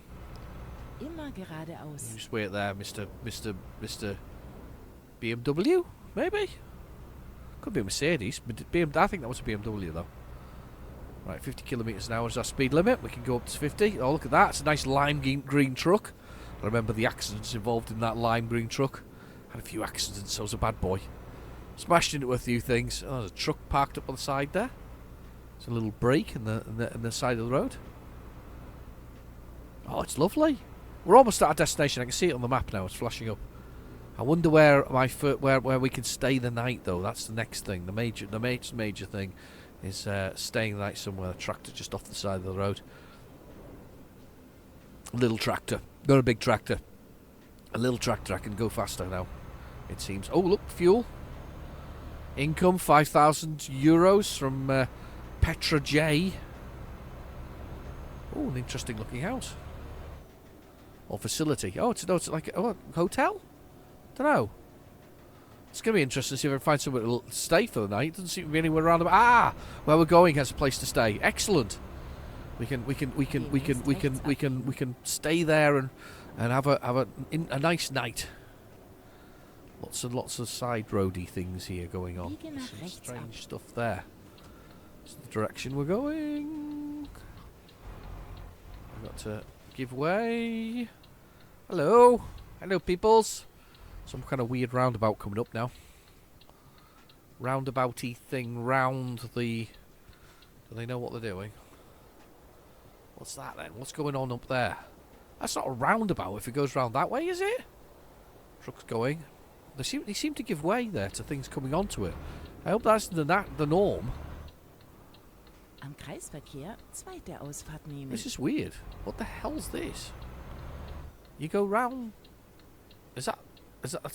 Immer geradeaus. Just wait there, Mr. BMW, maybe. Could be a Mercedes. I think that was a BMW though. Right, 50 kilometres an hour is our speed limit. We can go up to 50. Oh, look at that. It's a nice lime green truck. I remember the accidents involved in that lime green truck. Had a few accidents, so I was a bad boy. Smashed into a few things. Oh, there's a truck parked up on the side there. There's a little break in the side of the road. Oh, it's lovely. We're almost at our destination. I can see it on the map now. It's flashing up. I wonder where where we can stay the night though. That's the next thing. The major thing is staying the night somewhere. A tractor just off the side of the road. A little tractor, not a big tractor. A little tractor. I can go faster now. It seems. Oh look, fuel. Income 5,000 euros from Petra J. Oh, an interesting looking house. Or facility. Oh, it's like a hotel? Don't know. It's going to be interesting to see if I can find somewhere to stay for the night. Doesn't seem to be anywhere around about. Ah, where we're going has a place to stay. Excellent. We can stay there and have a nice night. Lots and lots of side roady things here going on. Some strange stuff there. It's the direction we're going. I've got to give way. Hello. Hello, peoples. Some kind of weird roundabout coming up now. Roundabouty thing round the... Do they know what they're doing? What's that then? What's going on up there? That's not a roundabout if it goes round that way, is it? Truck's going. They seem to give way there to things coming onto it. I hope that's the norm. Am Kreisverkehr zweite Ausfahrt nehmen. This is weird. What the hell's this? You go round... That's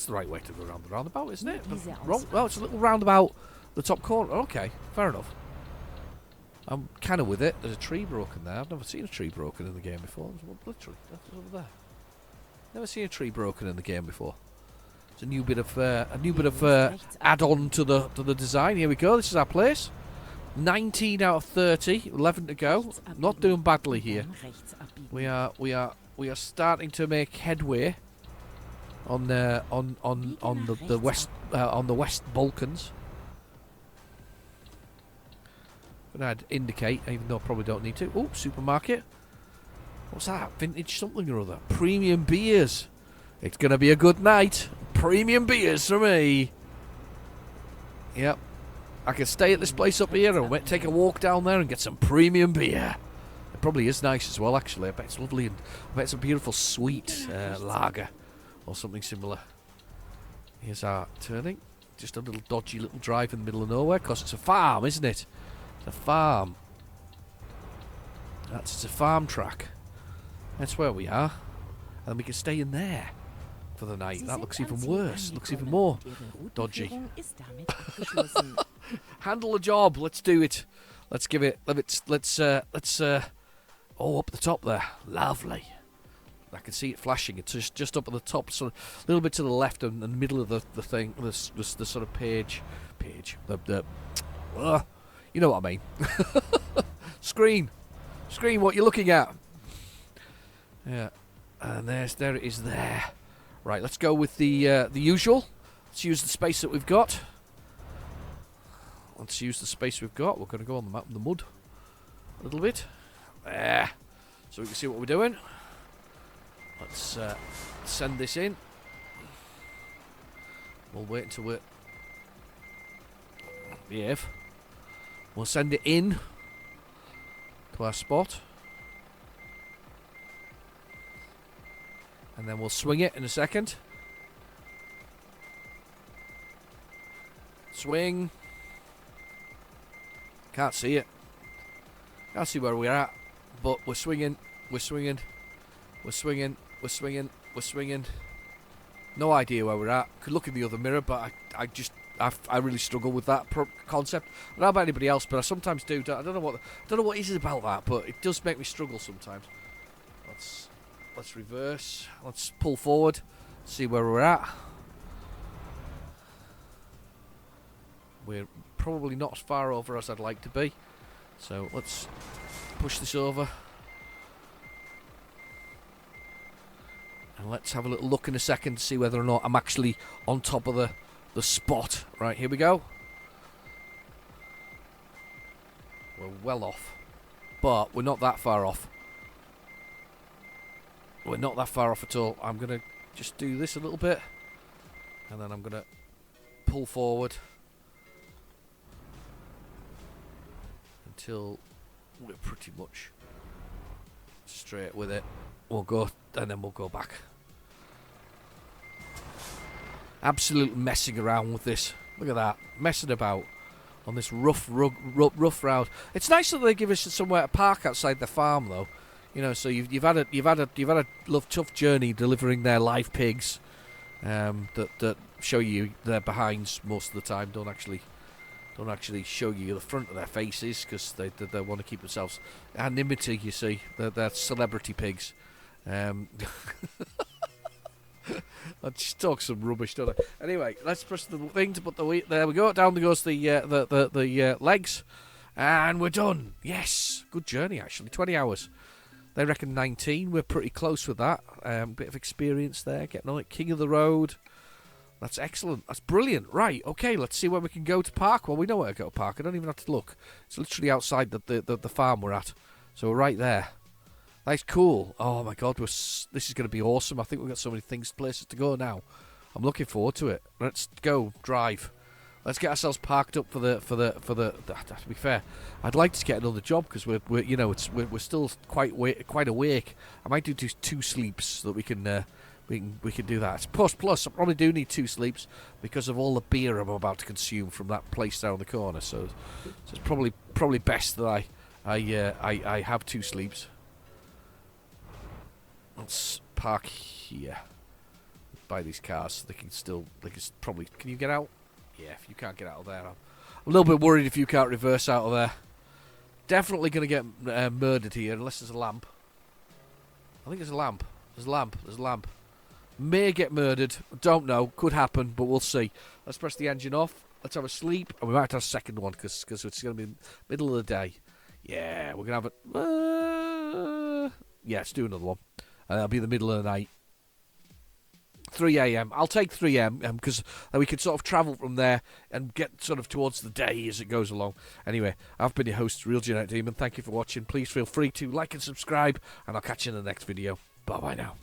the right way to go round the roundabout, isn't it? Well, it's a little roundabout the top corner. Okay, fair enough. I'm kind of with it. There's a tree broken there. I've never seen a tree broken in the game before. Literally, that's over there. Never seen a tree broken in the game before. It's a new bit of add-on to the design. Here we go. This is our place. 19 out of 30. 11 to go. Not doing badly here. We are starting to make headway on the West Balkans. Gonna indicate, even though I probably don't need to. Oh, supermarket. What's that? Vintage something or other. Premium beers. It's gonna be a good night. Premium beers for me. Yep. I can stay at this place up here and take a walk down there and get some premium beer. It probably is nice as well, actually. I bet it's lovely, and I bet it's a beautiful sweet lager or something similar. Here's our turning. Just a little dodgy little drive in the middle of nowhere, because it's a farm, isn't it? It's a farm. It's a farm track. That's where we are. And we can stay in there for the night. That looks even worse. Looks even more dodgy. Handle the job. Let's do it. Let's give it. Let's. Oh, up the top there. Lovely. I can see it flashing. It's just up at the top, sort of a little bit to the left and the middle of the thing. The sort of page. You know what I mean. Screen. What you're looking at. Yeah. And there it is there. Right, let's go with the usual. Let's use the space that we've got. We're going to go on the mud a little bit. There. So we can see what we're doing. Let's send this in. We'll wait until we're... Behave. We'll send it in to our spot. And then we'll swing it in a second. Swing. Can't see it. Can't see where we're at. But we're swinging. No idea where we're at. Could look in the other mirror, but I really struggle with that concept. I don't know about anybody else, but I sometimes do. I don't know what it is about that, but it does make me struggle sometimes. Let's reverse. Let's pull forward. See where we're at. We're probably not as far over as I'd like to be. So let's push this over. And let's have a little look in a second to see whether or not I'm actually on top of the spot. Right, here we go. We're well off. But we're not that far off. We're not that far off at all. I'm going to just do this a little bit. And then I'm going to pull forward. Until we're pretty much straight with it. We'll go, and then we'll go back. Absolutely messing around with this. Look at that. Messing about on this rough road. It's nice that they give us somewhere to park outside the farm, though. You know, so you've had a tough journey delivering their live pigs that show you their behinds most of the time. Don't actually show you the front of their faces because they want to keep themselves anonymity. You see, they're celebrity pigs. I just talk some rubbish, don't I? Anyway, let's press the thing to put the wheat. There we go. Down goes the legs, and we're done. Yes, good journey actually. 20 hours. They reckon 19. We're pretty close with that. Bit of experience there, getting on it. King of the road. That's excellent. That's brilliant. Right, okay, let's see where we can go to park. Well, we know where to go to park. I don't even have to look. It's literally outside the farm we're at. So we're right there. That's cool. Oh, my God, this is going to be awesome. I think we've got so many places to go now. I'm looking forward to it. Let's go drive. Let's get ourselves parked up for the. To be fair, I'd like to get another job because we're still quite awake. I might do two sleeps so that we can do that. Plus, I probably do need 2 sleeps because of all the beer I'm about to consume from that place down the corner. So it's probably best that I have 2 sleeps. Let's park here. Buy these cars so they can probably. Can you get out? Yeah, if you can't get out of there, I'm a little bit worried if you can't reverse out of there. Definitely going to get murdered here unless there's a lamp. I think there's a lamp. There's a lamp. May get murdered. Don't know. Could happen, but we'll see. Let's press the engine off. Let's have a sleep, and we might have a second one because it's going to be middle of the day. Yeah, we're going to have it. Yeah, let's do another one. And that'll be the middle of the night. 3 a.m. I'll take 3 a.m. because we can sort of travel from there and get sort of towards the day as it goes along. Anyway, I've been your host, Real Genetic Demon. Thank you for watching. Please feel free to like and subscribe, and I'll catch you in the next video. Bye-bye now.